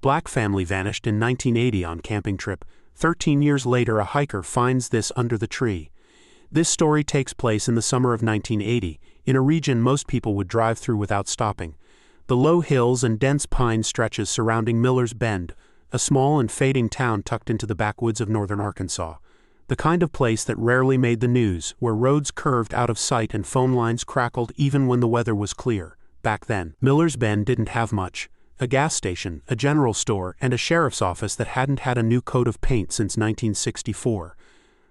Black family vanished in 1980 on camping trip. 13 years later, a hiker finds this under the tree. This story takes place in the summer of 1980, in a region most people would drive through without stopping. The low hills and dense pine stretches surrounding Miller's Bend, a small and fading town tucked into the backwoods of northern Arkansas. The kind of place that rarely made the news, where roads curved out of sight and phone lines crackled even when the weather was clear. Back then, Miller's Bend didn't have much. A gas station, a general store, and a sheriff's office that hadn't had a new coat of paint since 1964.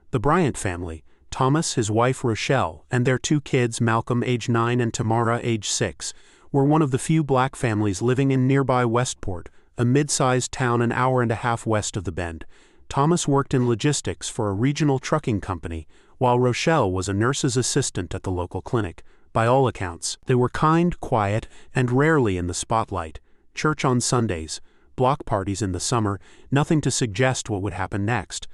The Bryant family, Thomas, his wife Rochelle, and their two kids, Malcolm age 9 and Tamara age 6, were one of the few black families living in nearby Westport, a mid-sized town an hour and a half west of the Bend. Thomas worked in logistics for a regional trucking company, while Rochelle was a nurse's assistant at the local clinic. By all accounts, they were kind, quiet, and rarely in the spotlight. Church on Sundays, block parties in the summer, nothing to suggest what would happen next.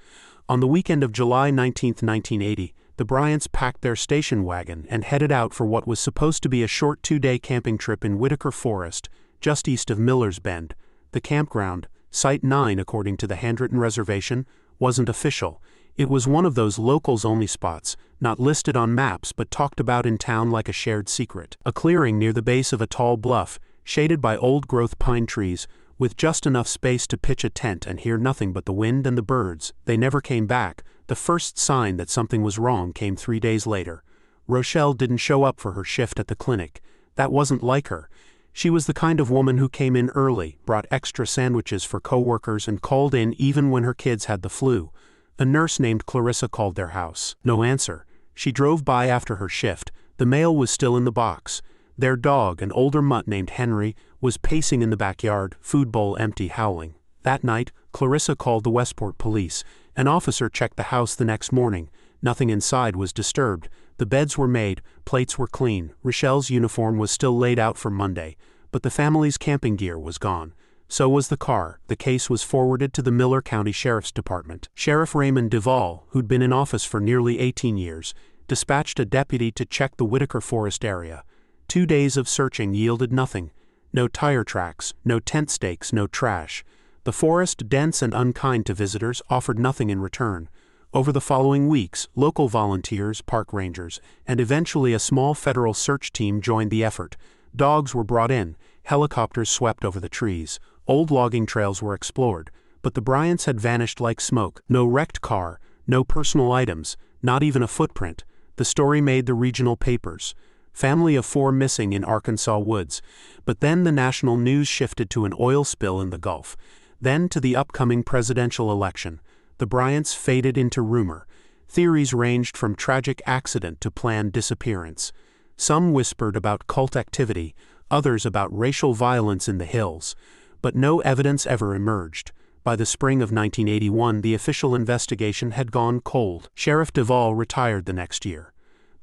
On the weekend of July 19, 1980, the Bryants packed their station wagon and headed out for what was supposed to be a short 2-day camping trip in Whitaker Forest, just east of Miller's Bend. The campground, Site 9 according to the handwritten reservation, wasn't official. It was one of those locals-only spots, not listed on maps but talked about in town like a shared secret. A clearing near the base of a tall bluff, shaded by old-growth pine trees, with just enough space to pitch a tent and hear nothing but the wind and the birds. They never came back. The first sign that something was wrong came 3 days later. Rochelle didn't show up for her shift at the clinic. That wasn't like her. She was the kind of woman who came in early, brought extra sandwiches for coworkers, and called in even when her kids had the flu. A nurse named Clarissa called their house. No answer. She drove by after her shift. The mail was still in the box. Their dog, an older mutt named Henry, was pacing in the backyard, food bowl empty, howling. That night, Clarissa called the Westport police. An officer checked the house the next morning. Nothing inside was disturbed. The beds were made, plates were clean, Rochelle's uniform was still laid out for Monday, but the family's camping gear was gone. So was the car. The case was forwarded to the Miller County Sheriff's Department. Sheriff Raymond Duvall, who'd been in office for nearly 18 years, dispatched a deputy to check the Whitaker Forest area. 2 days of searching yielded nothing. No tire tracks, no tent stakes, no trash. The forest, dense and unkind to visitors, offered nothing in return. Over the following weeks, local volunteers, park rangers, and eventually a small federal search team joined the effort. Dogs were brought in, helicopters swept over the trees, old logging trails were explored, but the Bryants had vanished like smoke. No wrecked car, no personal items, not even a footprint. The story made the regional papers. Family of 4 missing in Arkansas woods. But then the national news shifted to an oil spill in the Gulf. Then to the upcoming presidential election. The Bryants faded into rumor. Theories ranged from tragic accident to planned disappearance. Some whispered about cult activity, others about racial violence in the hills. But no evidence ever emerged. By the spring of 1981, the official investigation had gone cold. Sheriff Duvall retired the next year.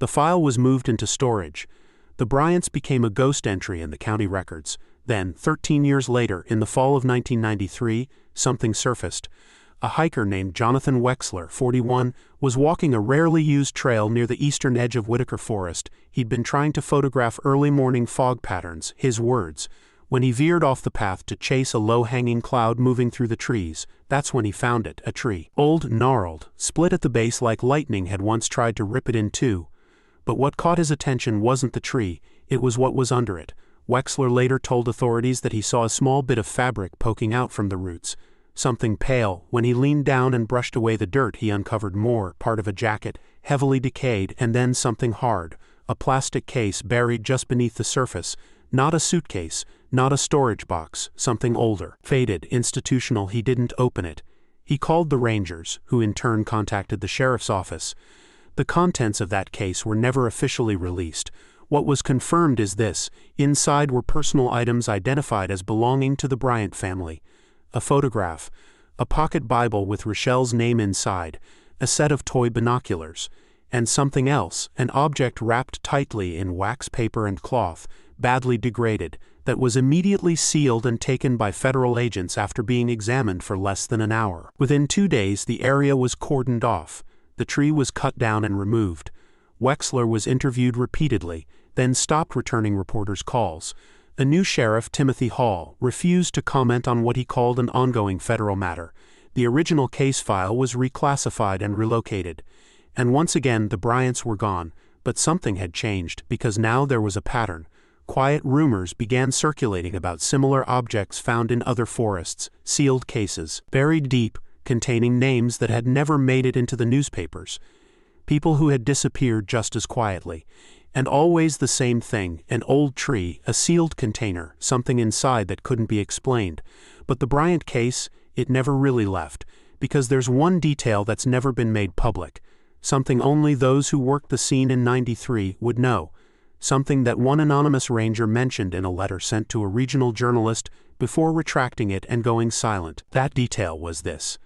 The file was moved into storage. The Bryants became a ghost entry in the county records. Then, 13 years later, in the fall of 1993, something surfaced. A hiker named Jonathan Wexler, 41, was walking a rarely used trail near the eastern edge of Whitaker Forest. He'd been trying to photograph early morning fog patterns, his words. When he veered off the path to chase a low-hanging cloud moving through the trees, that's when he found it, a tree. Old, gnarled, split at the base like lightning had once tried to rip it in two. But what caught his attention wasn't the tree, it was what was under it. Wexler later told authorities that he saw a small bit of fabric poking out from the roots. Something pale. When he leaned down and brushed away the dirt, he uncovered more, part of a jacket, heavily decayed, and then something hard. A plastic case buried just beneath the surface. Not a suitcase, not a storage box, something older, faded, institutional. He didn't open it. He called the Rangers, who in turn contacted the sheriff's office. The contents of that case were never officially released. What was confirmed is this: inside were personal items identified as belonging to the Bryant family. A photograph, a pocket Bible with Rochelle's name inside, a set of toy binoculars, and something else, an object wrapped tightly in wax paper and cloth, badly degraded, that was immediately sealed and taken by federal agents after being examined for less than an hour. Within 2 days, the area was cordoned off. The tree was cut down and removed. Wexler was interviewed repeatedly, then stopped returning reporters' calls. A new sheriff, Timothy Hall, refused to comment on what he called an ongoing federal matter. The original case file was reclassified and relocated. And once again the Bryants were gone, but something had changed because now there was a pattern. Quiet rumors began circulating about similar objects found in other forests, sealed cases, buried deep, containing names that had never made it into the newspapers. People who had disappeared just as quietly. And always the same thing, an old tree, a sealed container, something inside that couldn't be explained. But the Bryant case, it never really left, because there's one detail that's never been made public. Something only those who worked the scene in '93 would know. Something that one anonymous ranger mentioned in a letter sent to a regional journalist before retracting it and going silent. That detail was this.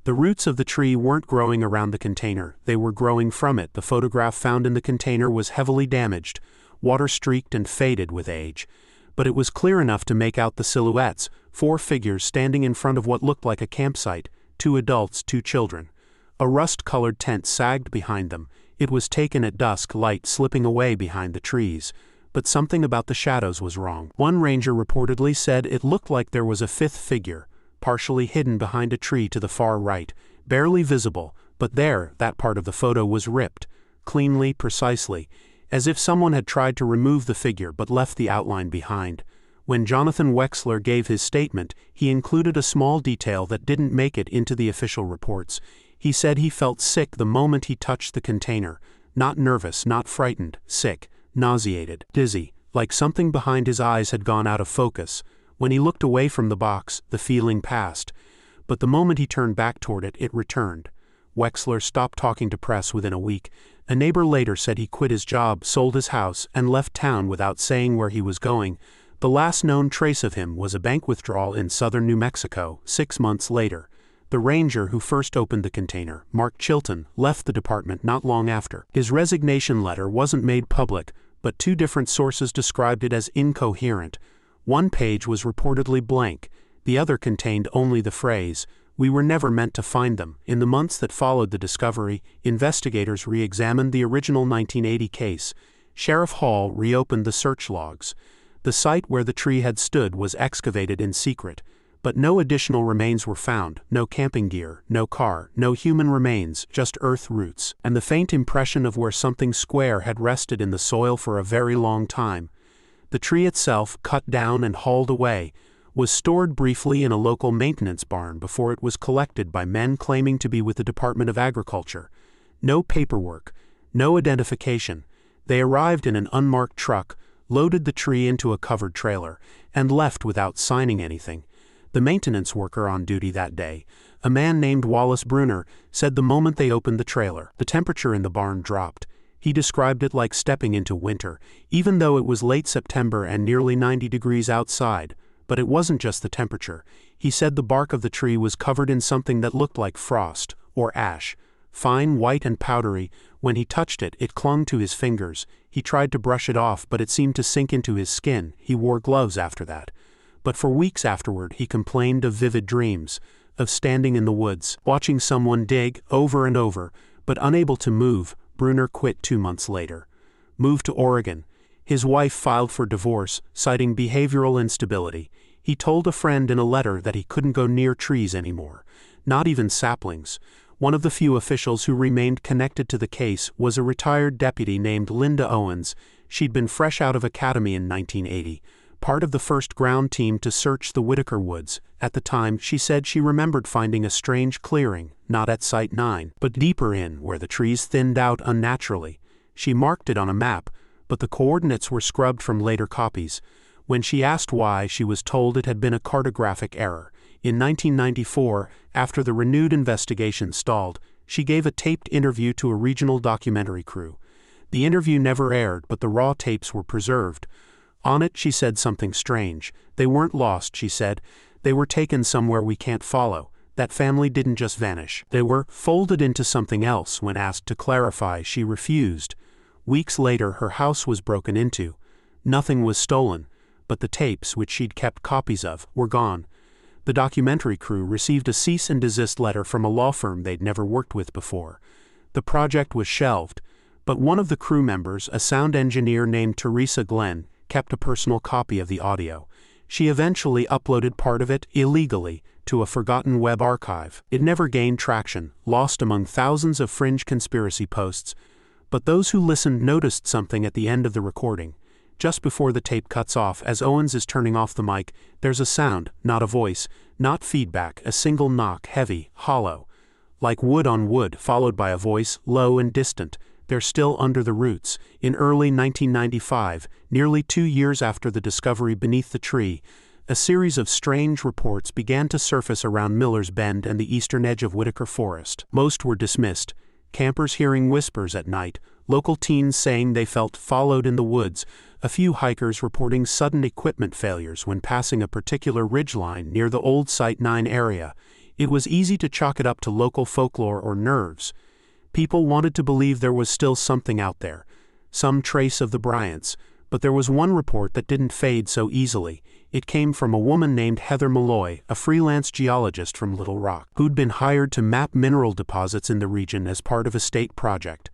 The roots of the tree weren't growing around the container, they were growing from it. The photograph found in the container was heavily damaged, water-streaked and faded with age. But it was clear enough to make out the silhouettes, 4 figures standing in front of what looked like a campsite, 2 adults, 2 children. A rust-colored tent sagged behind them. It was taken at dusk, light slipping away behind the trees. But something about the shadows was wrong. One ranger reportedly said it looked like there was a 5th figure, partially hidden behind a tree to the far right, barely visible, but there, that part of the photo was ripped, cleanly, precisely, as if someone had tried to remove the figure but left the outline behind. When Jonathan Wexler gave his statement, he included a small detail that didn't make it into the official reports. He said he felt sick the moment he touched the container, not nervous, not frightened, sick, nauseated, dizzy, like something behind his eyes had gone out of focus. When he looked away from the box, the feeling passed. But the moment he turned back toward it, it returned. Wexler stopped talking to press within a week. A neighbor later said he quit his job, sold his house, and left town without saying where he was going. The last known trace of him was a bank withdrawal in southern New Mexico, 6 months later. The ranger who first opened the container, Mark Chilton, left the department not long after. His resignation letter wasn't made public, but 2 different sources described it as incoherent. One page was reportedly blank, the other contained only the phrase, "We were never meant to find them." In the months that followed the discovery, investigators re-examined the original 1980 case. Sheriff Hall reopened the search logs. The site where the tree had stood was excavated in secret, but no additional remains were found, no camping gear, no car, no human remains, just earth roots, and the faint impression of where something square had rested in the soil for a very long time. The tree itself, cut down and hauled away, was stored briefly in a local maintenance barn before it was collected by men claiming to be with the Department of Agriculture. No paperwork, no identification. They arrived in an unmarked truck, loaded the tree into a covered trailer, and left without signing anything. The maintenance worker on duty that day, a man named Wallace Bruner, said the moment they opened the trailer, the temperature in the barn dropped. He described it like stepping into winter, even though it was late September and nearly 90 degrees outside. But it wasn't just the temperature. He said the bark of the tree was covered in something that looked like frost, or ash. Fine, white and powdery. When he touched it, it clung to his fingers. He tried to brush it off, but it seemed to sink into his skin. He wore gloves after that. But for weeks afterward, he complained of vivid dreams, of standing in the woods, watching someone dig over and over, but unable to move. Bruner quit 2 months later. Moved to Oregon. His wife filed for divorce, citing behavioral instability. He told a friend in a letter that he couldn't go near trees anymore, not even saplings. One of the few officials who remained connected to the case was a retired deputy named Linda Owens. She'd been fresh out of academy in 1980, part of the first ground team to search the Whitaker Woods. At the time, she said she remembered finding a strange clearing, not at Site 9, but deeper in, where the trees thinned out unnaturally. She marked it on a map, but the coordinates were scrubbed from later copies. When she asked why, she was told it had been a cartographic error. In 1994, after the renewed investigation stalled, she gave a taped interview to a regional documentary crew. The interview never aired, but the raw tapes were preserved. On it, she said something strange. They weren't lost, she said. They were taken somewhere we can't follow. That family didn't just vanish. They were folded into something else. When asked to clarify, she refused. Weeks later, her house was broken into. Nothing was stolen, but the tapes, which she'd kept copies of, were gone. The documentary crew received a cease and desist letter from a law firm they'd never worked with before. The project was shelved, but one of the crew members, a sound engineer named Teresa Glenn, kept a personal copy of the audio. She eventually uploaded part of it, illegally, to a forgotten web archive. It never gained traction, lost among thousands of fringe conspiracy posts. But those who listened noticed something at the end of the recording. Just before the tape cuts off, as Owens is turning off the mic, there's a sound, not a voice, not feedback, a single knock, heavy, hollow, like wood on wood, followed by a voice, low and distant. They're still under the roots. In early 1995, nearly 2 years after the discovery beneath the tree, a series of strange reports began to surface around Miller's Bend and the eastern edge of Whitaker Forest. Most were dismissed. Campers hearing whispers at night, local teens saying they felt followed in the woods, a few hikers reporting sudden equipment failures when passing a particular ridgeline near the old Site 9 area. It was easy to chalk it up to local folklore or nerves. People wanted to believe there was still something out there, some trace of the Bryants, but there was one report that didn't fade so easily. It came from a woman named Heather Malloy, a freelance geologist from Little Rock, who'd been hired to map mineral deposits in the region as part of a state project.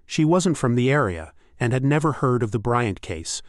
She wasn't from the area and had never heard of the Bryant case.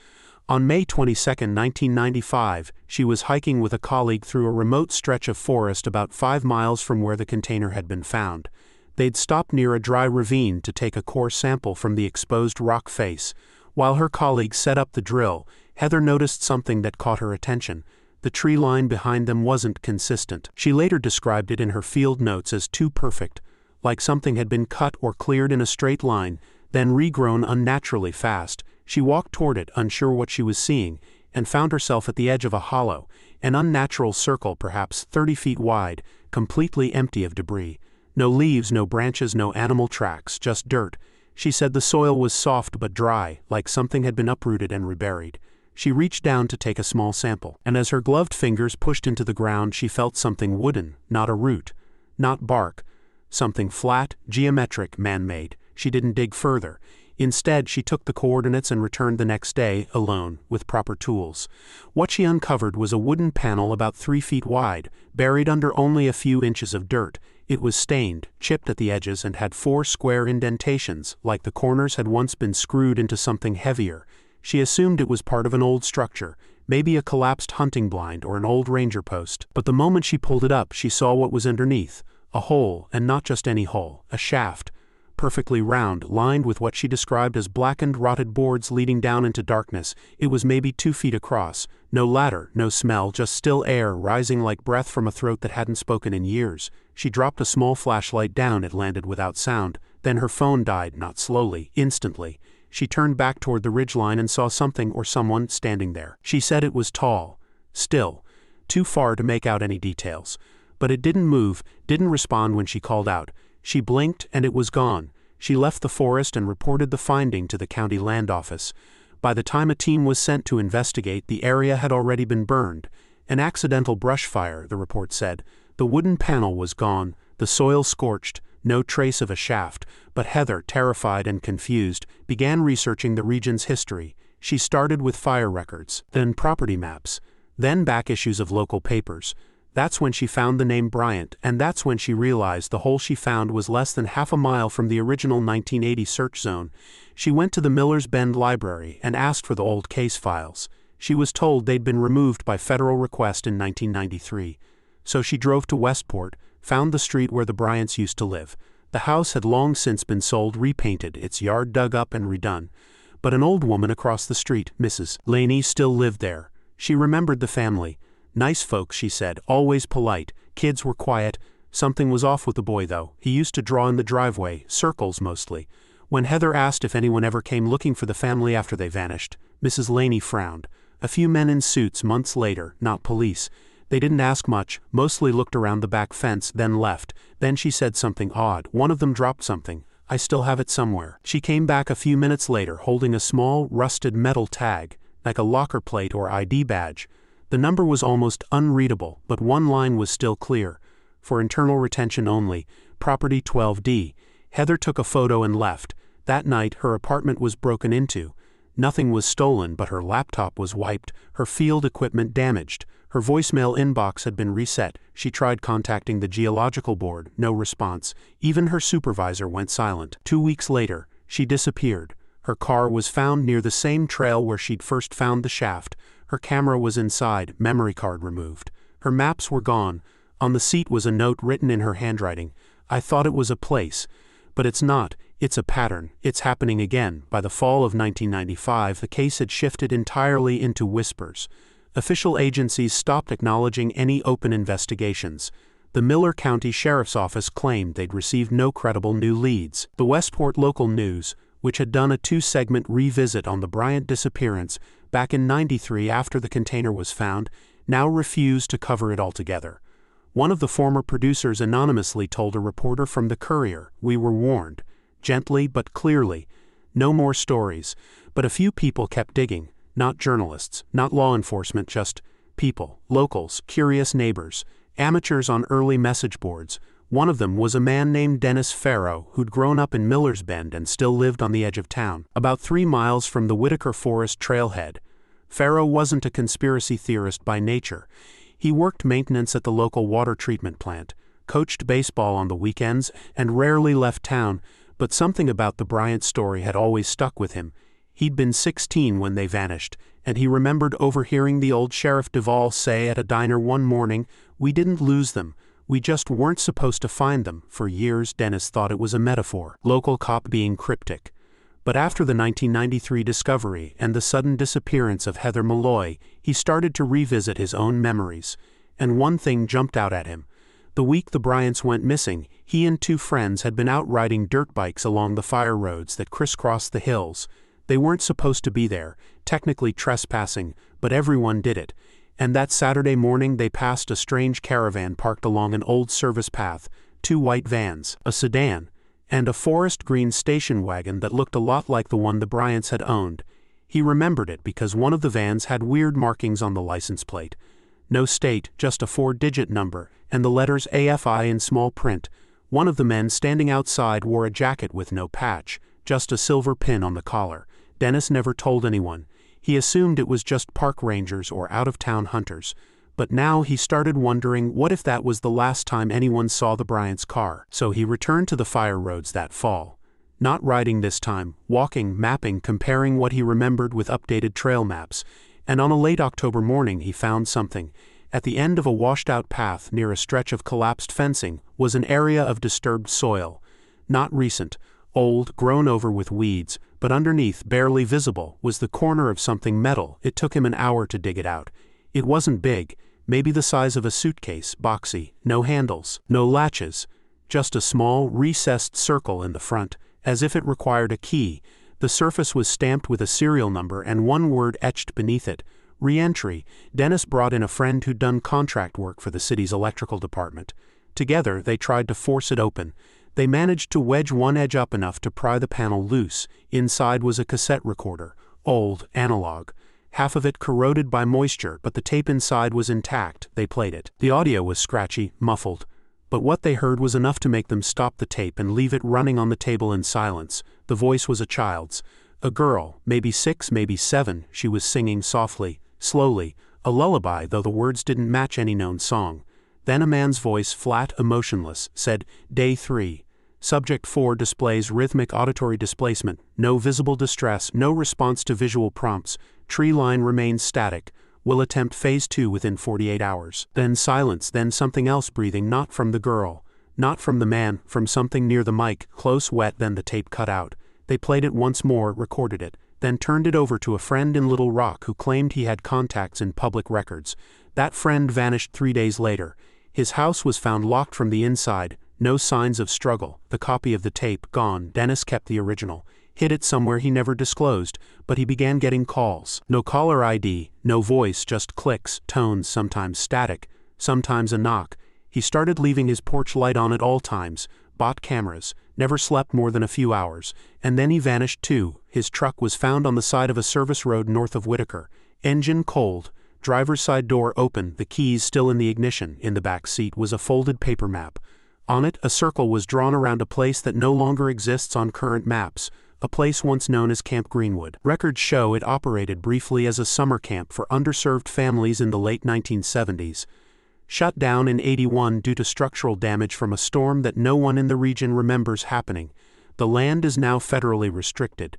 On May 22, 1995, she was hiking with a colleague through a remote stretch of forest about 5 miles from where the container had been found. They'd stopped near a dry ravine to take a core sample from the exposed rock face. While her colleague set up the drill, Heather noticed something that caught her attention. The tree line behind them wasn't consistent. She later described it in her field notes as too perfect, like something had been cut or cleared in a straight line, then regrown unnaturally fast. She walked toward it, unsure what she was seeing, and found herself at the edge of a hollow, an unnatural circle perhaps 30 feet wide, completely empty of debris. No leaves, no branches, no animal tracks, just dirt. She said the soil was soft but dry, like something had been uprooted and reburied. She reached down to take a small sample, and as her gloved fingers pushed into the ground, she felt something wooden, not a root, not bark, something flat, geometric, man-made. She didn't dig further. Instead, she took the coordinates and returned the next day, alone, with proper tools. What she uncovered was a wooden panel about 3 feet wide, buried under only a few inches of dirt. It was stained, chipped at the edges, and had 4 square indentations, like the corners had once been screwed into something heavier. She assumed it was part of an old structure, maybe a collapsed hunting blind or an old ranger post. But the moment she pulled it up, she saw what was underneath. A hole, and not just any hole, a shaft. Perfectly round, lined with what she described as blackened, rotted boards leading down into darkness. It was maybe 2 feet across. No ladder, no smell, just still air rising like breath from a throat that hadn't spoken in years. She dropped a small flashlight down. It landed without sound. Then her phone died, not slowly, instantly. She turned back toward the ridgeline and saw something or someone standing there. She said it was tall, still, too far to make out any details. But it didn't move, didn't respond when she called out. She blinked and it was gone. She left the forest and reported the finding to the county land office. By the time a team was sent to investigate, the area had already been burned. An accidental brush fire, the report said. The wooden panel was gone, the soil scorched, no trace of a shaft. But Heather, terrified and confused, began researching the region's history. She started with fire records, then property maps, then back issues of local papers. That's when she found the name Bryant, and that's when she realized the hole she found was less than half a mile from the original 1980 search zone. She went to the Miller's Bend Library and asked for the old case files. She was told they'd been removed by federal request in 1993. So she drove to Westport, found the street where the Bryants used to live. The house had long since been sold, repainted, its yard dug up and redone. But an old woman across the street, Mrs. Laney, still lived there. She remembered the family. Nice folks, she said, always polite. Kids were quiet. Something was off with the boy, though. He used to draw in the driveway, circles mostly. When Heather asked if anyone ever came looking for the family after they vanished, Mrs. Laney frowned. A few men in suits months later, not police. They didn't ask much, mostly looked around the back fence, then left. Then she said something odd. One of them dropped something. I still have it somewhere. She came back a few minutes later holding a small, rusted metal tag, like a locker plate or ID badge. The number was almost unreadable, but one line was still clear. For internal retention only, property 12D. Heather took a photo and left. That night, her apartment was broken into. Nothing was stolen, but her laptop was wiped, her field equipment damaged. Her voicemail inbox had been reset. She tried contacting the geological board, no response. Even her supervisor went silent. 2 weeks later, she disappeared. Her car was found near the same trail where she'd first found the shaft. Her camera was inside, memory card removed. Her maps were gone. On the seat was a note written in her handwriting. "I thought it was a place. But it's not. It's a pattern. It's happening again." By the fall of 1995, the case had shifted entirely into whispers. Official agencies stopped acknowledging any open investigations. The Miller County Sheriff's Office claimed they'd received no credible new leads. The Westport Local News, which had done a 2-segment revisit on the Bryant disappearance back in '93 after the container was found, now refused to cover it altogether. One of the former producers anonymously told a reporter from the Courier, "We were warned. Gently but clearly. No more stories." But a few people kept digging. Not journalists, not law enforcement, just people, locals, curious neighbors, amateurs on early message boards. One of them was a man named Dennis Farrow, who'd grown up in Miller's Bend and still lived on the edge of town, about 3 miles from the Whitaker Forest trailhead. Farrow wasn't a conspiracy theorist by nature. He worked maintenance at the local water treatment plant, coached baseball on the weekends, and rarely left town, but something about the Bryant story had always stuck with him. He'd been 16 when they vanished, and he remembered overhearing the old Sheriff Duvall say at a diner one morning, "We didn't lose them. We just weren't supposed to find them." For years, Dennis thought it was a metaphor, local cop being cryptic. But after the 1993 discovery and the sudden disappearance of Heather Malloy, he started to revisit his own memories. And one thing jumped out at him. The week the Bryants went missing, he and 2 friends had been out riding dirt bikes along the fire roads that crisscrossed the hills. They weren't supposed to be there, technically trespassing, but everyone did it. And that Saturday morning they passed a strange caravan parked along an old service path, 2 white vans, a sedan, and a forest green station wagon that looked a lot like the one the Bryants had owned. He remembered it because one of the vans had weird markings on the license plate. No state, just a 4-digit number, and the letters AFI in small print. One of the men standing outside wore a jacket with no patch, just a silver pin on the collar. Dennis never told anyone. He assumed it was just park rangers or out-of-town hunters. But now he started wondering what if that was the last time anyone saw the Bryants' car. So he returned to the fire roads that fall. Not riding this time, walking, mapping, comparing what he remembered with updated trail maps. And on a late October morning he found something. At the end of a washed-out path near a stretch of collapsed fencing was an area of disturbed soil. Not recent, old, grown over with weeds, but underneath, barely visible, was the corner of something metal. It took him an hour to dig it out. It wasn't big, maybe the size of a suitcase, boxy, no handles, no latches, just a small, recessed circle in the front, as if it required a key. The surface was stamped with a serial number and one word etched beneath it, "Re-entry." Dennis brought in a friend who'd done contract work for the city's electrical department. Together, they tried to force it open. They managed to wedge one edge up enough to pry the panel loose. Inside was a cassette recorder, old, analog. Half of it corroded by moisture, but the tape inside was intact. They played it. The audio was scratchy, muffled. But what they heard was enough to make them stop the tape and leave it running on the table in silence. The voice was a child's. A girl, maybe 6, maybe 7, she was singing softly, slowly, a lullaby, though the words didn't match any known song. Then a man's voice, flat, emotionless, said, "Day 3. Subject 4 displays rhythmic auditory displacement, no visible distress, no response to visual prompts, tree line remains static, will attempt phase 2 within 48 hours. Then silence, then something else breathing, not from the girl, not from the man, from something near the mic, close, wet. Then the tape cut out. They played it once more, recorded it, then turned it over to a friend in Little Rock who claimed he had contacts in public records. That friend vanished 3 days later. His house was found locked from the inside, no signs of struggle, the copy of the tape gone. Dennis kept the original, hid it somewhere he never disclosed, but he began getting calls. No caller ID, no voice, just clicks, tones, sometimes static, sometimes a knock. He started leaving his porch light on at all times, bought cameras, never slept more than a few hours, and then he vanished too. His truck was found on the side of a service road north of Whitaker, engine cold, driver's side door open, the keys still in the ignition. In the back seat was a folded paper map. On it, a circle was drawn around a place that no longer exists on current maps, a place once known as Camp Greenwood. Records show it operated briefly as a summer camp for underserved families in the late 1970s. Shut down in '81 due to structural damage from a storm that no one in the region remembers happening. The land is now federally restricted.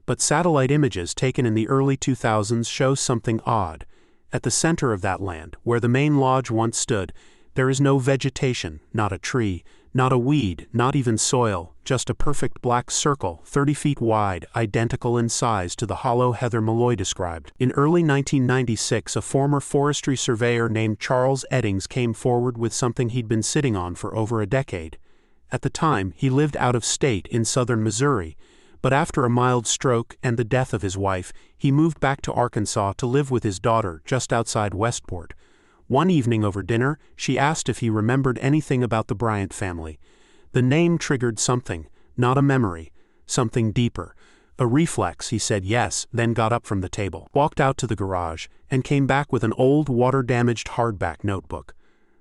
But satellite images taken in the early 2000s show something odd. At the center of that land, where the main lodge once stood, there is no vegetation, not a tree, not a weed, not even soil, just a perfect black circle, 30 feet wide, identical in size to the hollow Heather Malloy described. In early 1996, a former forestry surveyor named Charles Eddings came forward with something he'd been sitting on for over a decade. At the time, he lived out of state in southern Missouri, but after a mild stroke and the death of his wife, he moved back to Arkansas to live with his daughter just outside Westport. One evening over dinner, she asked if he remembered anything about the Bryant family. The name triggered something, not a memory, something deeper. A reflex, he said yes, then got up from the table, walked out to the garage, and came back with an old water-damaged hardback notebook.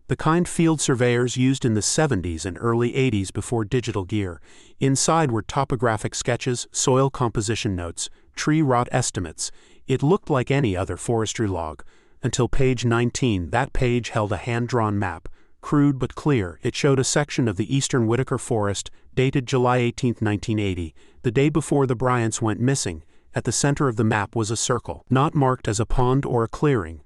The kind field surveyors used in the 70s and early 80s before digital gear. Inside were topographic sketches, soil composition notes, tree rot estimates. It looked like any other forestry log. Until page 19, that page held a hand-drawn map. Crude but clear, it showed a section of the eastern Whitaker Forest, dated July 18, 1980, the day before the Bryants went missing. At the center of the map was a circle, not marked as a pond or a clearing.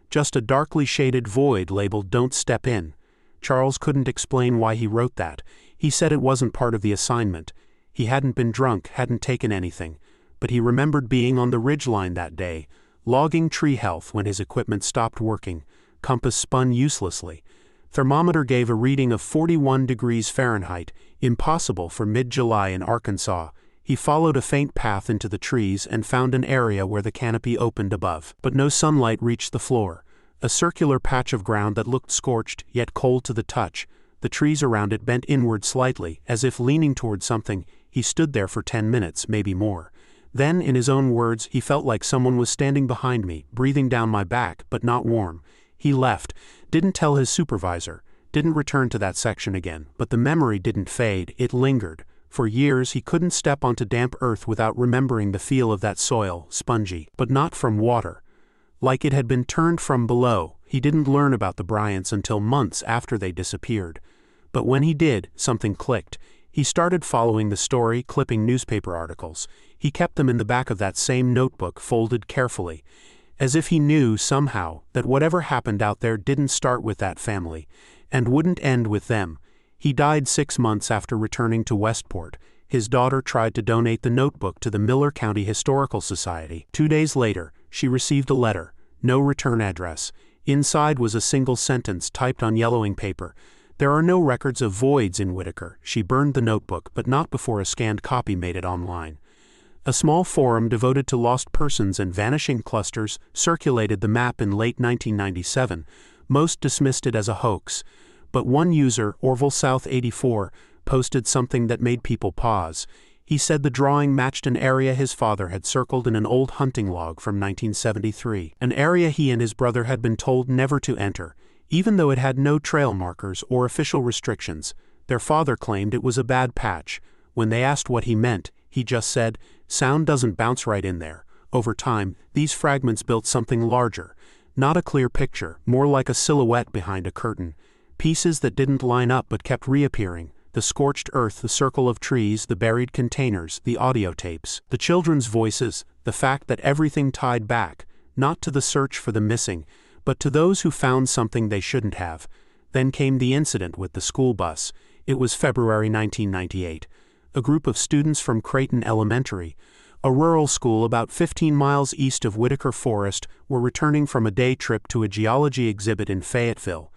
Just a darkly shaded void labeled "Don't Step In." Charles couldn't explain why he wrote that. He said it wasn't part of the assignment. He hadn't been drunk, hadn't taken anything. But he remembered being on the ridgeline that day, logging tree health when his equipment stopped working. Compass spun uselessly. Thermometer gave a reading of 41 degrees Fahrenheit, impossible for mid-July in Arkansas. He followed a faint path into the trees and found an area where the canopy opened above. But no sunlight reached the floor. A circular patch of ground that looked scorched, yet cold to the touch. The trees around it bent inward slightly, as if leaning toward something. He stood there for 10 minutes, maybe more. Then, in his own words, he felt like someone was standing behind me, breathing down my back, but not warm. He left, didn't tell his supervisor, didn't return to that section again, but the memory didn't fade, it lingered. For years he couldn't step onto damp earth without remembering the feel of that soil, spongy, but not from water. Like it had been turned from below. He didn't learn about the Bryants until months after they disappeared. But when he did, something clicked. He started following the story, clipping newspaper articles. He kept them in the back of that same notebook, folded carefully, as if he knew, somehow, that whatever happened out there didn't start with that family, and wouldn't end with them. He died 6 months after returning to Westport. His daughter tried to donate the notebook to the Miller County Historical Society. 2 days later, she received a letter, no return address. Inside was a single sentence typed on yellowing paper. There are no records of voids in Whitaker. She burned the notebook, but not before a scanned copy made it online. A small forum devoted to lost persons and vanishing clusters circulated the map in late 1997. Most dismissed it as a hoax. But one user, Orville South 84, posted something that made people pause. He said the drawing matched an area his father had circled in an old hunting log from 1973, an area he and his brother had been told never to enter, even though it had no trail markers or official restrictions. Their father claimed it was a bad patch. When they asked what he meant, he just said, "Sound doesn't bounce right in there." Over time, these fragments built something larger. Not a clear picture, more like a silhouette behind a curtain. Pieces that didn't line up but kept reappearing. The scorched earth, the circle of trees, the buried containers, the audio tapes, the children's voices, the fact that everything tied back, not to the search for the missing, but to those who found something they shouldn't have. Then came the incident with the school bus. It was February 1998. A group of students from Creighton Elementary, a rural school about 15 miles east of Whitaker Forest, were returning from a day trip to a geology exhibit in Fayetteville.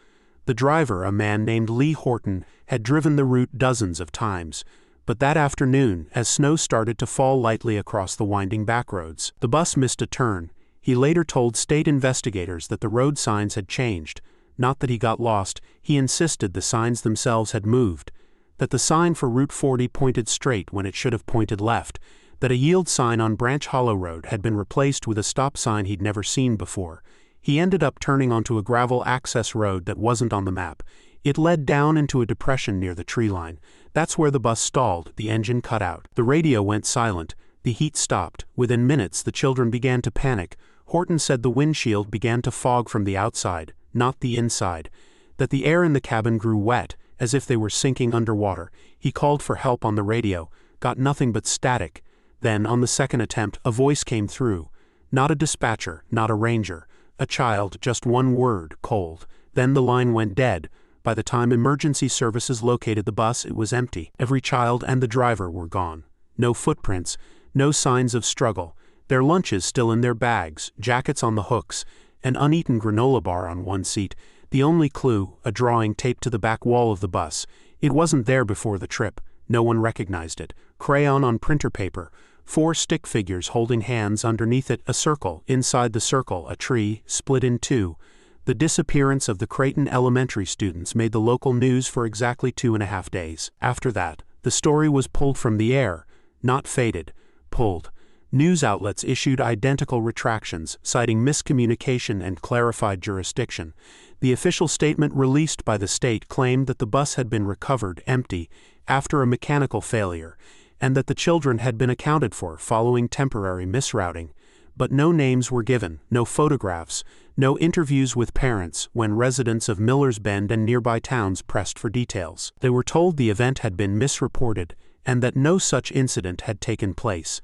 The driver, a man named Lee Horton, had driven the route dozens of times. But that afternoon, as snow started to fall lightly across the winding backroads, the bus missed a turn. He later told state investigators that the road signs had changed. Not that he got lost, he insisted the signs themselves had moved. That the sign for Route 40 pointed straight when it should have pointed left. That a yield sign on Branch Hollow Road had been replaced with a stop sign he'd never seen before. He ended up turning onto a gravel access road that wasn't on the map. It led down into a depression near the tree line. That's where the bus stalled, the engine cut out. The radio went silent. The heat stopped. Within minutes, the children began to panic. Horton said the windshield began to fog from the outside, not the inside. That the air in the cabin grew wet, as if they were sinking underwater. He called for help on the radio, got nothing but static. Then, on the second attempt, a voice came through. Not a dispatcher, not a ranger. A child, just one word, cold. Then the line went dead. By the time emergency services located the bus, it was empty. Every child and the driver were gone. No footprints, no signs of struggle. Their lunches still in their bags, jackets on the hooks, an uneaten granola bar on one seat. The only clue, a drawing taped to the back wall of the bus. It wasn't there before the trip. No one recognized it. Crayon on printer paper. 4 stick figures holding hands, underneath it a circle, inside the circle a tree, split in 2. The disappearance of the Creighton Elementary students made the local news for exactly 2.5 days. After that, the story was pulled from the air, not faded, pulled. News outlets issued identical retractions, citing miscommunication and clarified jurisdiction. The official statement released by the state claimed that the bus had been recovered empty after a mechanical failure, and that the children had been accounted for following temporary misrouting. But no names were given, no photographs, no interviews with parents when residents of Millers Bend and nearby towns pressed for details. They were told the event had been misreported and that no such incident had taken place.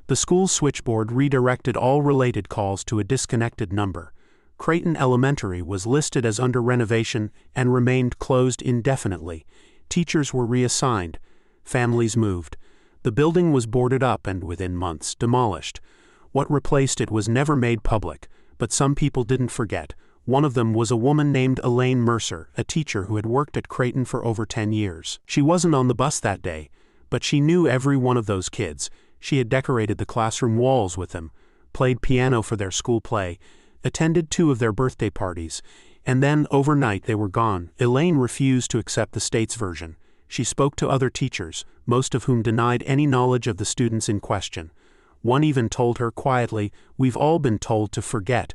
The school switchboard redirected all related calls to a disconnected number. Creighton Elementary was listed as under renovation and remained closed indefinitely. Teachers were reassigned. Families moved. The building was boarded up and, within months, demolished. What replaced it was never made public, but some people didn't forget. One of them was a woman named Elaine Mercer, a teacher who had worked at Creighton for over 10 years. She wasn't on the bus that day, but she knew every one of those kids. She had decorated the classroom walls with them, played piano for their school play, attended 2 of their birthday parties, and then, overnight, they were gone. Elaine refused to accept the state's version. She spoke to other teachers, most of whom denied any knowledge of the students in question. One even told her quietly, "We've all been told to forget."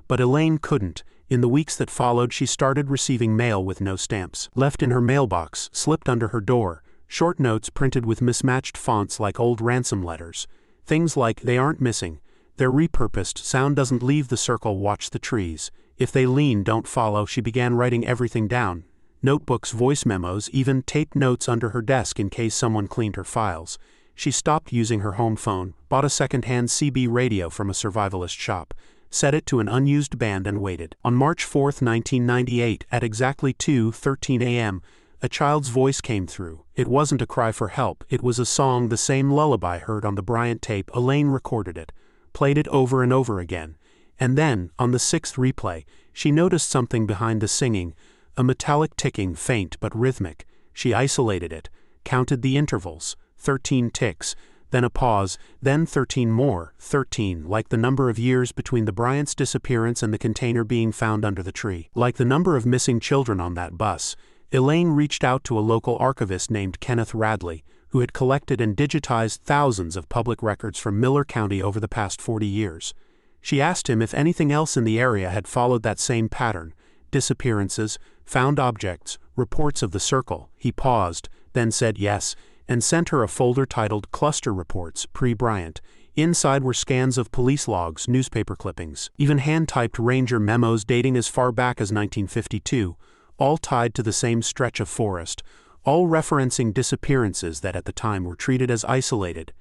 But Elaine couldn't. In the weeks that followed, she started receiving mail with no stamps, left in her mailbox, slipped under her door, short notes printed with mismatched fonts like old ransom letters. Things like, "They aren't missing. They're repurposed. Sound doesn't leave the circle. Watch the trees. If they lean, don't follow." She began writing everything down. Notebooks, voice memos, even taped notes under her desk in case someone cleaned her files. She stopped using her home phone, bought a second-hand CB radio from a survivalist shop, set it to an unused band and waited. On March 4, 1998, at exactly 2:13 a.m., a child's voice came through. It wasn't a cry for help. It was a song, the same lullaby heard on the Bryant tape. Elaine recorded it, played it over and over again. And then, on the 6th replay, she noticed something behind the singing, a metallic ticking, faint but rhythmic. She isolated it, counted the intervals, 13 ticks, then a pause, then 13 more, 13, like the number of years between the Bryant's disappearance and the container being found under the tree. Like the number of missing children on that bus, Elaine reached out to a local archivist named Kenneth Radley, who had collected and digitized thousands of public records from Miller County over the past 40 years. She asked him if anything else in the area had followed that same pattern: disappearances, found objects, reports of the circle. He paused, then said yes, and sent her a folder titled Cluster Reports, Pre-Bryant. Inside were scans of police logs, newspaper clippings, even hand-typed ranger memos dating as far back as 1952, all tied to the same stretch of forest, all referencing disappearances that at the time were treated as isolated.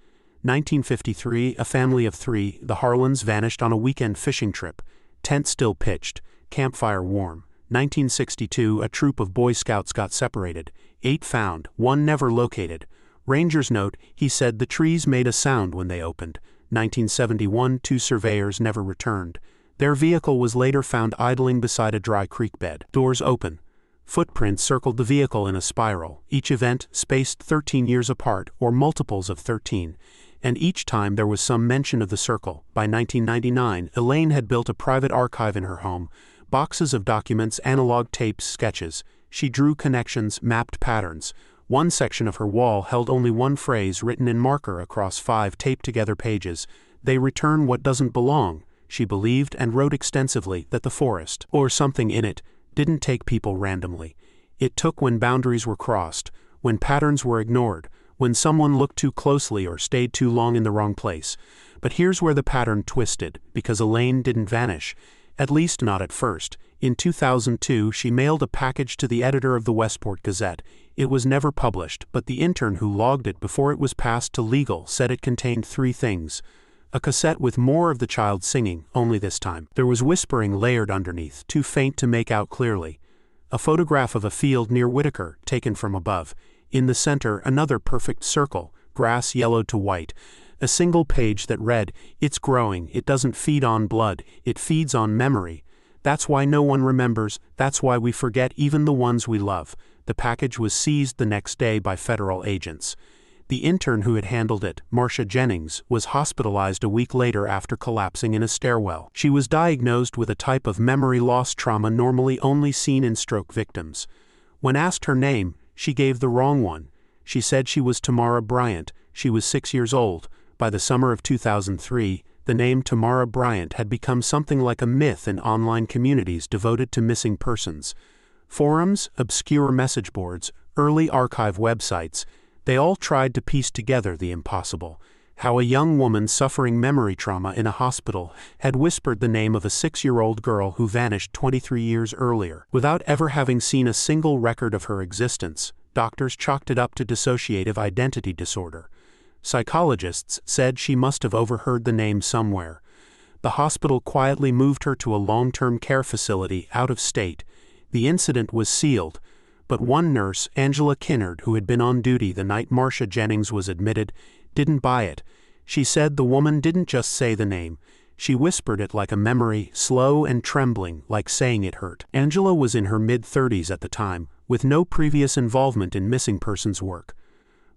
1953, a family of 3, the Harlans, vanished on a weekend fishing trip. Tent still pitched, campfire warm. 1962, a troop of Boy Scouts got separated. 8 found, 1 never located. Ranger's note, he said the trees made a sound when they opened. 1971, 2 surveyors never returned. Their vehicle was later found idling beside a dry creek bed. Doors open. Footprints circled the vehicle in a spiral, each event spaced 13 years apart, or multiples of 13, and each time there was some mention of the circle. By 1999, Elaine had built a private archive in her home, boxes of documents, analog tapes, sketches. She drew connections, mapped patterns. One section of her wall held only one phrase written in marker across 5 taped-together pages: "They return what doesn't belong." She believed and wrote extensively that the forest, or something in it, didn't take people randomly. It took when boundaries were crossed, when patterns were ignored, when someone looked too closely or stayed too long in the wrong place. But here's where the pattern twisted, because Elaine didn't vanish, at least not at first. In 2002, she mailed a package to the editor of the Westport Gazette. It was never published, but the intern who logged it before it was passed to legal said it contained 3 things. A cassette with more of the child singing, only this time there was whispering layered underneath, too faint to make out clearly. A photograph of a field near Whitaker, taken from above. In the center, another perfect circle, grass yellowed to white. A single page that read, "It's growing, it doesn't feed on blood, it feeds on memory. That's why no one remembers, that's why we forget even the ones we love." The package was seized the next day by federal agents. The intern who had handled it, Marcia Jennings, was hospitalized a week later after collapsing in a stairwell. She was diagnosed with a type of memory loss trauma normally only seen in stroke victims. When asked her name, she gave the wrong one. She said she was Tamara Bryant. She was 6 years old. By the summer of 2003, the name Tamara Bryant had become something like a myth in online communities devoted to missing persons. Forums, obscure message boards, early archive websites, they all tried to piece together the impossible. How a young woman suffering memory trauma in a hospital had whispered the name of a 6-year-old girl who vanished 23 years earlier. Without ever having seen a single record of her existence, doctors chalked it up to dissociative identity disorder. Psychologists said she must have overheard the name somewhere. The hospital quietly moved her to a long-term care facility out of state. The incident was sealed, but one nurse, Angela Kinnard, who had been on duty the night Marcia Jennings was admitted, didn't buy it. She said the woman didn't just say the name. She whispered it like a memory, slow and trembling, like saying it hurt. Angela was in her mid-30s at the time, with no previous involvement in missing persons work.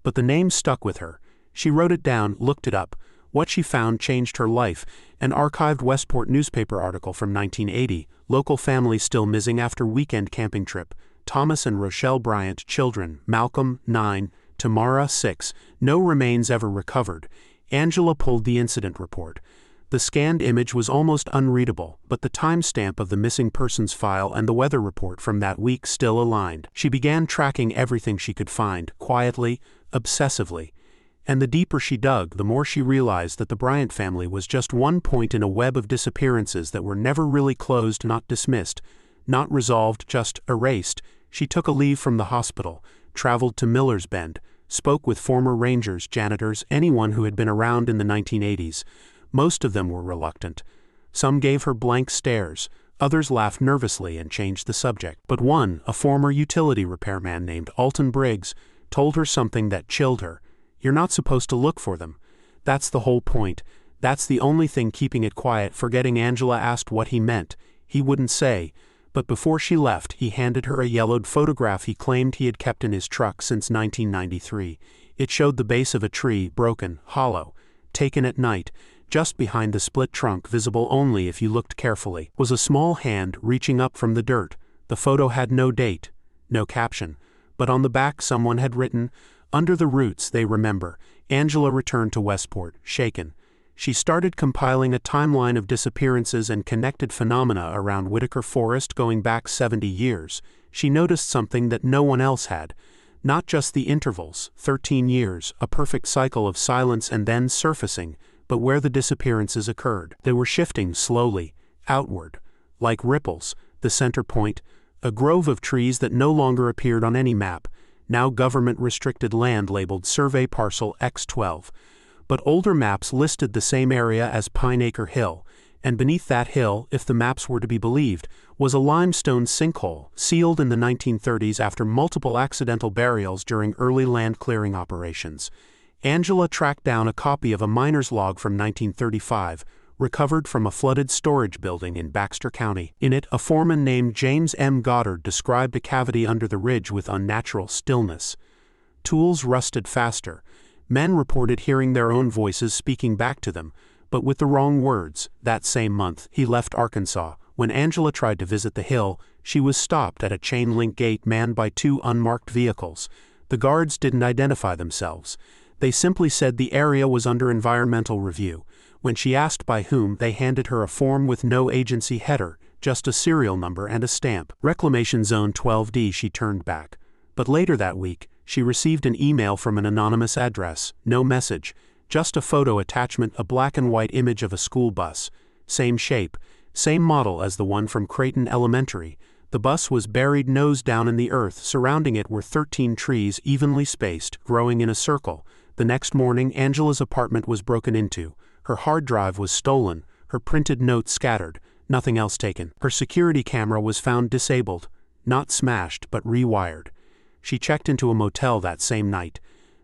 But the name stuck with her. She wrote it down, looked it up. What she found changed her life. An archived Westport newspaper article from 1980, local family still missing after weekend camping trip. Thomas and Rochelle Bryant, children, Malcolm, 9, Tamara, 6, no remains ever recovered. Angela pulled the incident report. The scanned image was almost unreadable, but the timestamp of the missing persons file and the weather report from that week still aligned. She began tracking everything she could find, quietly, obsessively. And the deeper she dug, the more she realized that the Bryant family was just one point in a web of disappearances that were never really closed, not dismissed, not resolved, just erased. She took a leave from the hospital, traveled to Miller's Bend, spoke with former rangers, janitors, anyone who had been around in the 1980s. Most of them were reluctant. Some gave her blank stares, others laughed nervously and changed the subject. But one, a former utility repairman named Alton Briggs, told her something that chilled her. "You're not supposed to look for them. That's the whole point. That's the only thing keeping it quiet." Forgetting Angela asked what he meant. He wouldn't say. But before she left, he handed her a yellowed photograph he claimed he had kept in his truck since 1993. It showed the base of a tree, broken, hollow, taken at night. Just behind the split trunk, visible only if you looked carefully, was a small hand reaching up from the dirt. The photo had no date, no caption, but on the back someone had written, "Under the roots, they remember." Angela returned to Westport, shaken. She started compiling a timeline of disappearances and connected phenomena around Whitaker Forest going back 70 years. She noticed something that no one else had. Not just the intervals, 13 years, a perfect cycle of silence and then surfacing, but where the disappearances occurred. They were shifting slowly, outward, like ripples. The center point, a grove of trees that no longer appeared on any map, now government-restricted land labeled Survey Parcel X12. But older maps listed the same area as Pine Acre Hill, and beneath that hill, if the maps were to be believed, was a limestone sinkhole, sealed in the 1930s after multiple accidental burials during early land clearing operations. Angela tracked down a copy of a miner's log from 1935, recovered from a flooded storage building in Baxter County. In it, a foreman named James M. Goddard described a cavity under the ridge with unnatural stillness. Tools rusted faster. Men reported hearing their own voices speaking back to them, but with the wrong words. That same month, he left Arkansas. When Angela tried to visit the hill, she was stopped at a chain-link gate manned by 2 unmarked vehicles. The guards didn't identify themselves. They simply said the area was under environmental review. When she asked by whom, they handed her a form with no agency header, just a serial number and a stamp. Reclamation Zone 12D. She turned back. But later that week, she received an email from an anonymous address. No message, just a photo attachment, a black and white image of a school bus. Same shape, same model as the one from Creighton Elementary. The bus was buried nose down in the earth. Surrounding it were 13 trees evenly spaced, growing in a circle. The next morning, Angela's apartment was broken into. Her hard drive was stolen, her printed notes scattered, nothing else taken. Her security camera was found disabled, not smashed but rewired. She checked into a motel that same night.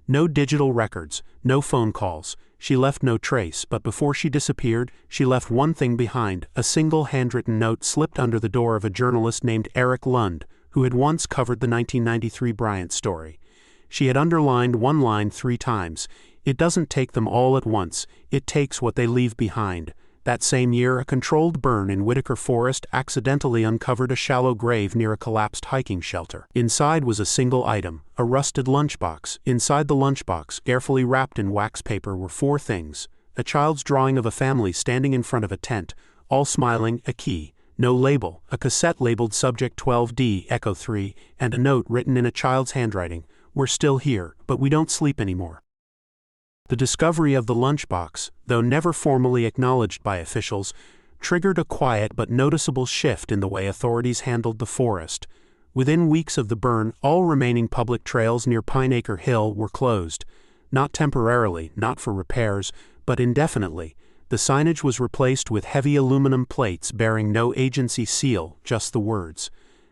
No digital records, no phone calls. She left no trace, but before she disappeared, she left one thing behind, a single handwritten note slipped under the door of a journalist named Eric Lund, who had once covered the 1993 Bryant story. She had underlined one line 3 times. It doesn't take them all at once, it takes what they leave behind. That same year, a controlled burn in Whitaker Forest accidentally uncovered a shallow grave near a collapsed hiking shelter. Inside was a single item, a rusted lunchbox. Inside the lunchbox, carefully wrapped in wax paper, were 4 things: a child's drawing of a family standing in front of a tent, all smiling, a key, no label, a cassette labeled Subject 12D Echo 3, and a note written in a child's handwriting: "We're still here, but we don't sleep anymore." The discovery of the lunchbox, though never formally acknowledged by officials, triggered a quiet but noticeable shift in the way authorities handled the forest. Within weeks of the burn, all remaining public trails near Pineacre Hill were closed. Not temporarily, not for repairs, but indefinitely. The signage was replaced with heavy aluminum plates bearing no agency seal, just the words: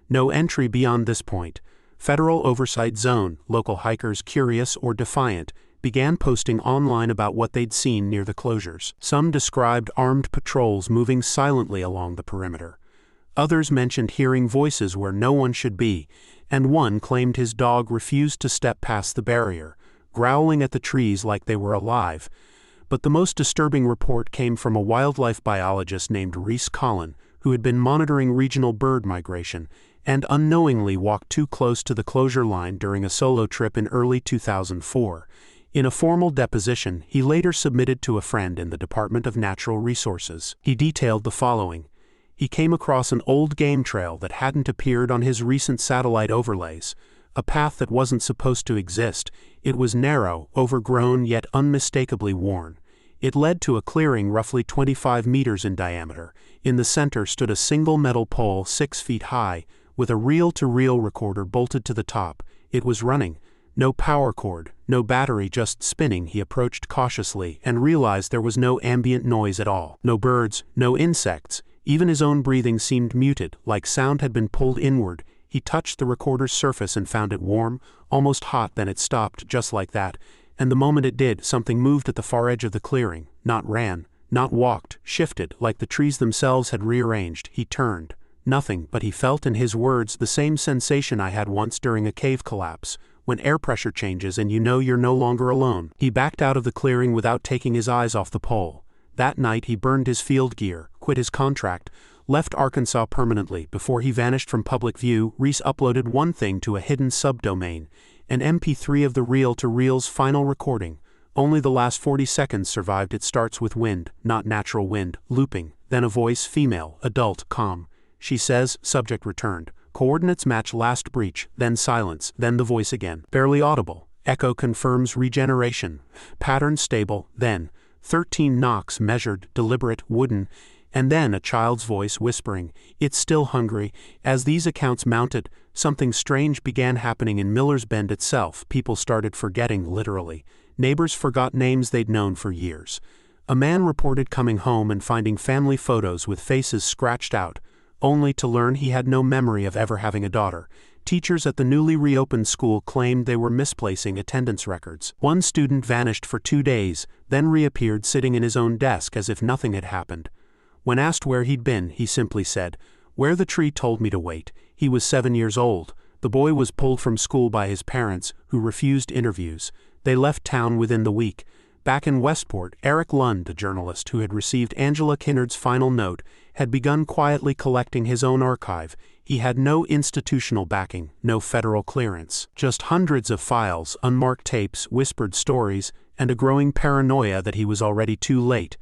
"No entry beyond this point. Federal Oversight Zone." Local hikers, curious or defiant, began posting online about what they'd seen near the closures. Some described armed patrols moving silently along the perimeter. Others mentioned hearing voices where no one should be, and one claimed his dog refused to step past the barrier, growling at the trees like they were alive. But the most disturbing report came from a wildlife biologist named Reese Collin, who had been monitoring regional bird migration and unknowingly walked too close to the closure line during a solo trip in early 2004. In a formal deposition he later submitted to a friend in the Department of Natural Resources, he detailed the following. He came across an old game trail that hadn't appeared on his recent satellite overlays, a path that wasn't supposed to exist. It was narrow, overgrown, yet unmistakably worn. It led to a clearing roughly 25 meters in diameter. In the center stood a single metal pole 6 feet high, with a reel-to-reel recorder bolted to the top. It was running. No power cord, no battery, just spinning. He approached cautiously and realized there was no ambient noise at all. No birds, no insects. Even his own breathing seemed muted, like sound had been pulled inward. He touched the recorder's surface and found it warm, almost hot. Then it stopped, just like that. And the moment it did, something moved at the far edge of the clearing. Not ran, not walked, shifted, like the trees themselves had rearranged. He turned. Nothing, but he felt in his words the same sensation I had once during a cave collapse, when air pressure changes and you know you're no longer alone. He backed out of the clearing without taking his eyes off the pole. That night he burned his field gear, quit his contract, left Arkansas permanently. Before he vanished from public view, Reese uploaded one thing to a hidden subdomain, an MP3 of the reel-to-reel's final recording. Only the last 40 seconds survived. It starts with wind, not natural wind, looping, then a voice, female, adult, calm. She says, subject returned. Coordinates match last breach, then silence, then the voice again. Barely audible. Echo confirms regeneration. Pattern stable, then 13 knocks measured, deliberate, wooden, and then a child's voice whispering, "It's still hungry." As these accounts mounted, something strange began happening in Miller's Bend itself. People started forgetting, literally. Neighbors forgot names they'd known for years. A man reported coming home and finding family photos with faces scratched out, only to learn he had no memory of ever having a daughter. Teachers at the newly reopened school claimed they were misplacing attendance records. One student vanished for 2 days, then reappeared sitting in his own desk as if nothing had happened. When asked where he'd been, he simply said, "Where the tree told me to wait." He was 7 years old. The boy was pulled from school by his parents, who refused interviews. They left town within the week. Back in Westport, Eric Lund, a journalist who had received Angela Kinnard's final note, had begun quietly collecting his own archive. He had no institutional backing, no federal clearance, just hundreds of files, unmarked tapes, whispered stories, and a growing paranoia that he was already too late.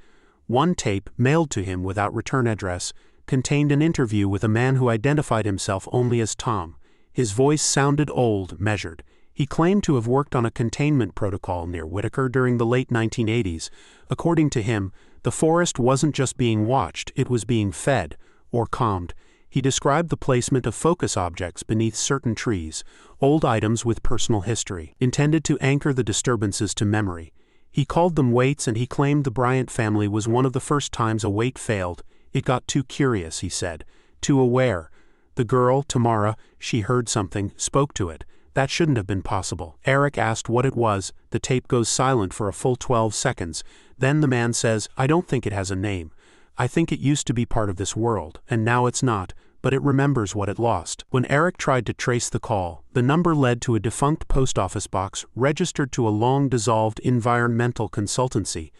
One tape, mailed to him without return address, contained an interview with a man who identified himself only as Tom. His voice sounded old, measured. He claimed to have worked on a containment protocol near Whitaker during the late 1980s. According to him, The forest wasn't just being watched, it was being fed, or calmed. He described the placement of focus objects beneath certain trees, old items with personal history, intended to anchor the disturbances to memory. He called them waits, and he claimed the Bryant family was one of the first times a wait failed. It got too curious, he said, too aware. The girl, Tamara, she heard something, spoke to it. That shouldn't have been possible. Eric asked what it was. The tape goes silent for a full 12 seconds. Then the man says, "I don't think it has a name. I think it used to be part of this world, and now it's not, but it remembers what it lost." When Eric tried to trace the call, the number led to a defunct post office box registered to a long-dissolved environmental consultancy.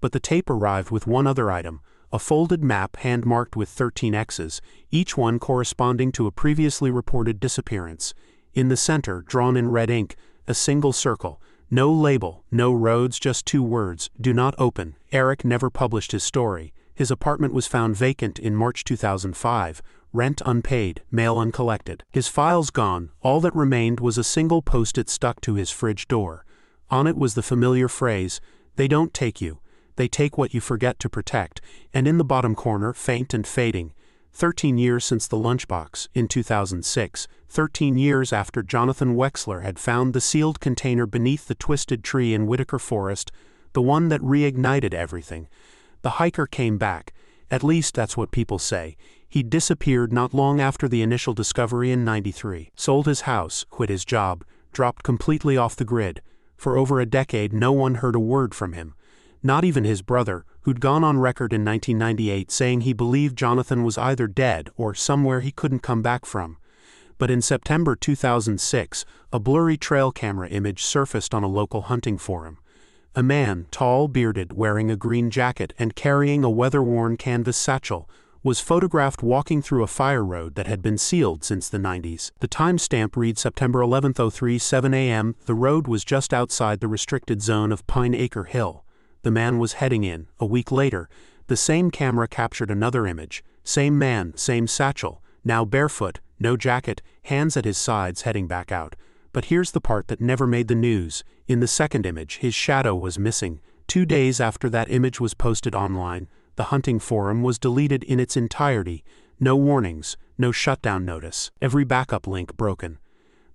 But the tape arrived with one other item, a folded map hand-marked with 13 X's, each one corresponding to a previously reported disappearance. In the center, drawn in red ink, a single circle. No label, no roads, just 2 words, "Do not open." Eric never published his story. His apartment was found vacant in March 2005, rent unpaid, mail uncollected. His files gone, all that remained was a single post-it stuck to his fridge door. On it was the familiar phrase, "They don't take you. They take what you forget to protect," and in the bottom corner, faint and fading, 13 years since the lunchbox, in 2006, 13 years after Jonathan Wexler had found the sealed container beneath the twisted tree in Whitaker Forest, the one that reignited everything. The hiker came back. At least that's what people say. He disappeared not long after the initial discovery in '93. Sold his house, quit his job, dropped completely off the grid. For over a decade, no one heard a word from him. Not even his brother, who'd gone on record in 1998 saying he believed Jonathan was either dead or somewhere he couldn't come back from. But in September 2006, a blurry trail camera image surfaced on a local hunting forum. A man, tall, bearded, wearing a green jacket and carrying a weather-worn canvas satchel, was photographed walking through a fire road that had been sealed since the 90s. The timestamp reads September 11, 03, 7 a.m. The road was just outside the restricted zone of Pine Acre Hill. The man was heading in. A week later, the same camera captured another image. Same man, same satchel, now barefoot, no jacket, hands at his sides heading back out. But here's the part that never made the news. In the second image, his shadow was missing. 2 days after that image was posted online, the hunting forum was deleted in its entirety. No warnings, no shutdown notice. Every backup link broken.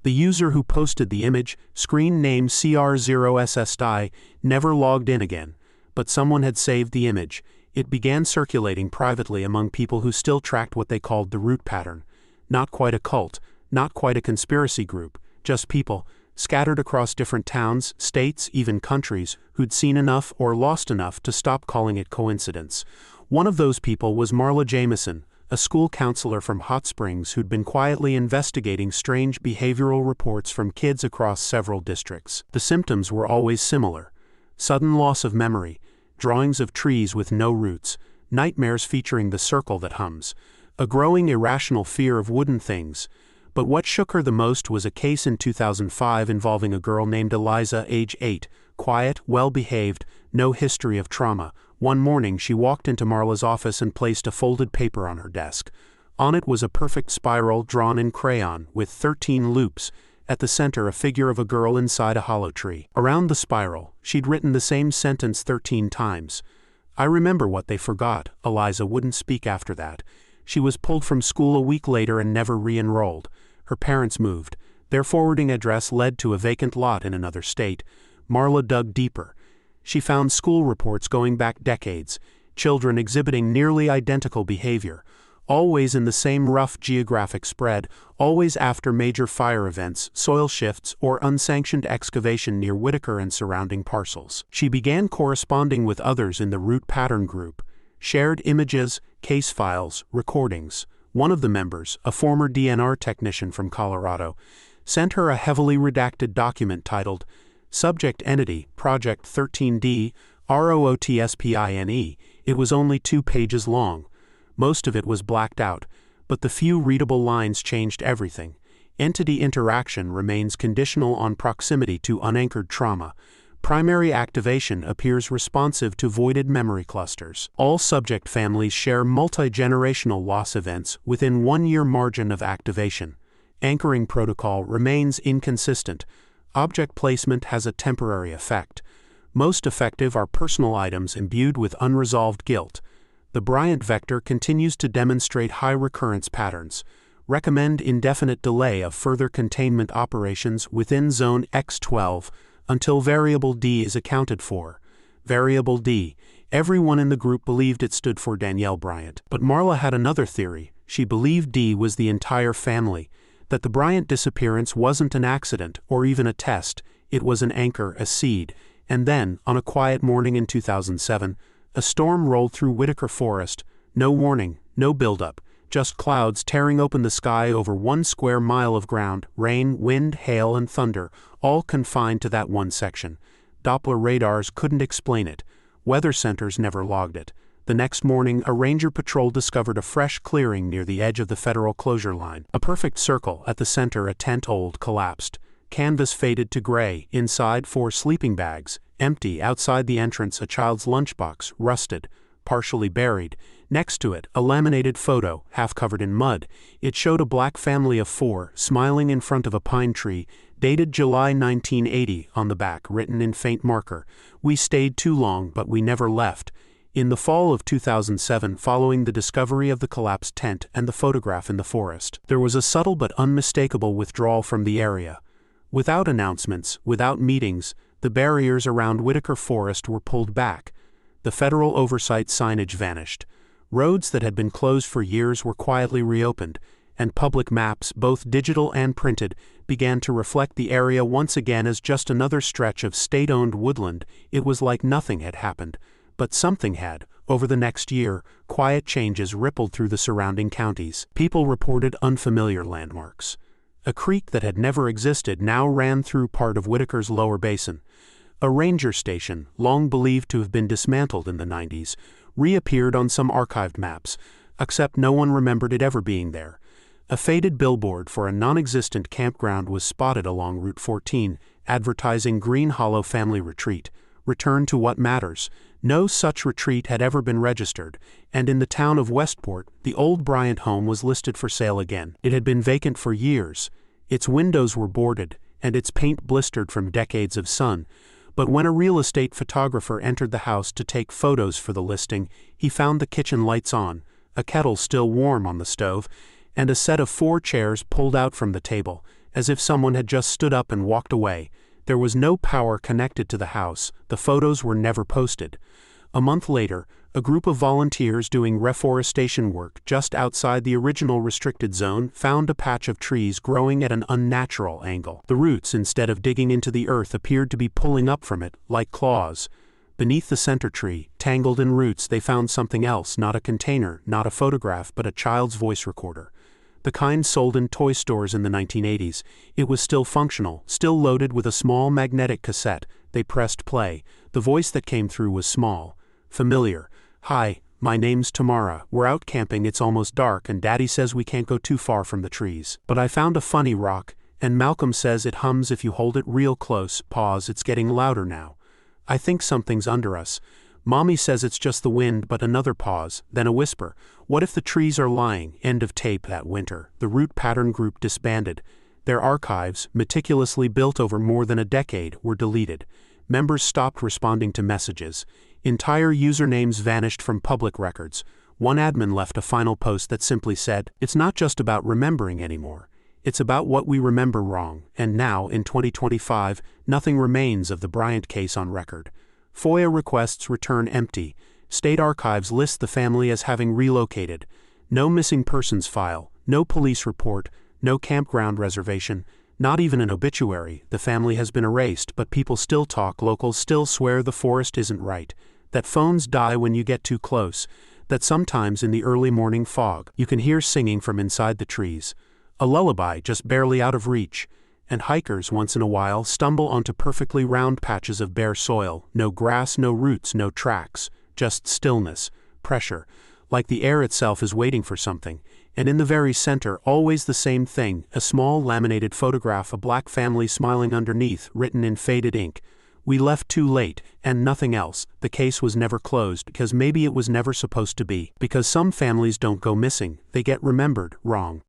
The user who posted the image, screen name CR0SSDI, never logged in again. But someone had saved the image. It began circulating privately among people who still tracked what they called the root pattern. Not quite a cult, not quite a conspiracy group, just people, scattered across different towns, states, even countries, who'd seen enough or lost enough to stop calling it coincidence. One of those people was Marla Jameson, a school counselor from Hot Springs who'd been quietly investigating strange behavioral reports from kids across several districts. The symptoms were always similar. Sudden loss of memory, drawings of trees with no roots, nightmares featuring the circle that hums, a growing irrational fear of wooden things. But what shook her the most was a case in 2005 involving a girl named Eliza, age 8, quiet, well-behaved, no history of trauma. One morning she walked into Marla's office and placed a folded paper on her desk. On it was a perfect spiral drawn in crayon, with 13 loops. At the center, a figure of a girl inside a hollow tree. Around the spiral, she'd written the same sentence 13 times. "I remember what they forgot." Eliza wouldn't speak after that. She was pulled from school a week later and never re-enrolled. Her parents moved. Their forwarding address led to a vacant lot in another state. Marla dug deeper. She found school reports going back decades, children exhibiting nearly identical behavior, always in the same rough geographic spread, always after major fire events, soil shifts, or unsanctioned excavation near Whitaker and surrounding parcels. She began corresponding with others in the root pattern group, shared images, case files, recordings. One of the members, a former DNR technician from Colorado, sent her a heavily redacted document titled Subject Entity, Project 13D, ROOTSPINE. It was only 2 pages long. Most of it was blacked out, but the few readable lines changed everything. Entity interaction remains conditional on proximity to unanchored trauma. Primary activation appears responsive to voided memory clusters. All subject families share multi-generational loss events within 1-year margin of activation. Anchoring protocol remains inconsistent. Object placement has a temporary effect. Most effective are personal items imbued with unresolved guilt. The Bryant vector continues to demonstrate high recurrence patterns. Recommend indefinite delay of further containment operations within Zone X12 until Variable D is accounted for. Variable D. Everyone in the group believed it stood for Danielle Bryant. But Marla had another theory. She believed D was the entire family, that the Bryant disappearance wasn't an accident or even a test, it was an anchor, a seed. And then, on a quiet morning in 2007, a storm rolled through Whitaker Forest. No warning, no buildup, just clouds tearing open the sky over 1 square mile of ground, rain, wind, hail, and thunder, all confined to that one section. Doppler radars couldn't explain it. Weather centers never logged it. The next morning, a ranger patrol discovered a fresh clearing near the edge of the federal closure line. A perfect circle, at the center a tent collapsed. Canvas faded to gray, inside 4 sleeping bags, empty. Outside the entrance a child's lunchbox, rusted, partially buried. Next to it, a laminated photo, half covered in mud. It showed a black family of 4, smiling in front of a pine tree, dated July 1980, on the back, written in faint marker. "We stayed too long, but we never left." In the fall of 2007, following the discovery of the collapsed tent and the photograph in the forest, there was a subtle but unmistakable withdrawal from the area. Without announcements, without meetings, the barriers around Whitaker Forest were pulled back. The federal oversight signage vanished. Roads that had been closed for years were quietly reopened, and public maps, both digital and printed, began to reflect the area once again as just another stretch of state-owned woodland. It was like nothing had happened. But something had. Over the next year, quiet changes rippled through the surrounding counties. People reported unfamiliar landmarks. A creek that had never existed now ran through part of Whitaker's lower basin. A ranger station, long believed to have been dismantled in the 90s, reappeared on some archived maps, except no one remembered it ever being there. A faded billboard for a non-existent campground was spotted along Route 14, advertising Green Hollow Family Retreat. Return to what matters. No such retreat had ever been registered, and in the town of Westport, the old Bryant home was listed for sale again. It had been vacant for years. Its windows were boarded, and its paint blistered from decades of sun. But when a real estate photographer entered the house to take photos for the listing, he found the kitchen lights on, a kettle still warm on the stove, and a set of 4 chairs pulled out from the table, as if someone had just stood up and walked away. There was no power connected to the house. The photos were never posted. A month later, a group of volunteers doing reforestation work just outside the original restricted zone found a patch of trees growing at an unnatural angle. The roots, instead of digging into the earth, appeared to be pulling up from it, like claws. Beneath the center tree, tangled in roots, they found something else, not a container, not a photograph, but a child's voice recorder. The kind sold in toy stores in the 1980s. It was still functional, still loaded with a small magnetic cassette. They pressed play. The voice that came through was small, familiar. "Hi, my name's Tamara. We're out camping, it's almost dark, and Daddy says we can't go too far from the trees. But I found a funny rock, and Malcolm says it hums if you hold it real close. Pause, it's getting louder now. I think something's under us. Mommy says it's just the wind," but another pause, then a whisper. "What if the trees are lying?" End of tape. That winter, the Root Pattern Group disbanded. Their archives, meticulously built over more than a decade, were deleted. Members stopped responding to messages. Entire usernames vanished from public records. One admin left a final post that simply said, "It's not just about remembering anymore. It's about what we remember wrong." And now, in 2025, nothing remains of the Bryant case on record. FOIA requests return empty. State archives list the family as having relocated. No missing persons file, no police report, no campground reservation, not even an obituary. The family has been erased, but people still talk. Locals still swear the forest isn't right, that phones die when you get too close, that sometimes in the early morning fog you can hear singing from inside the trees. A lullaby just barely out of reach. And hikers once in a while stumble onto perfectly round patches of bare soil, no grass, no roots, no tracks, just stillness, pressure, like the air itself is waiting for something. And in the very center, always the same thing, a small laminated photograph, a black family smiling underneath, written in faded ink. "We left too late," and nothing else. The case was never closed, because maybe it was never supposed to be. Because some families don't go missing, they get remembered wrong.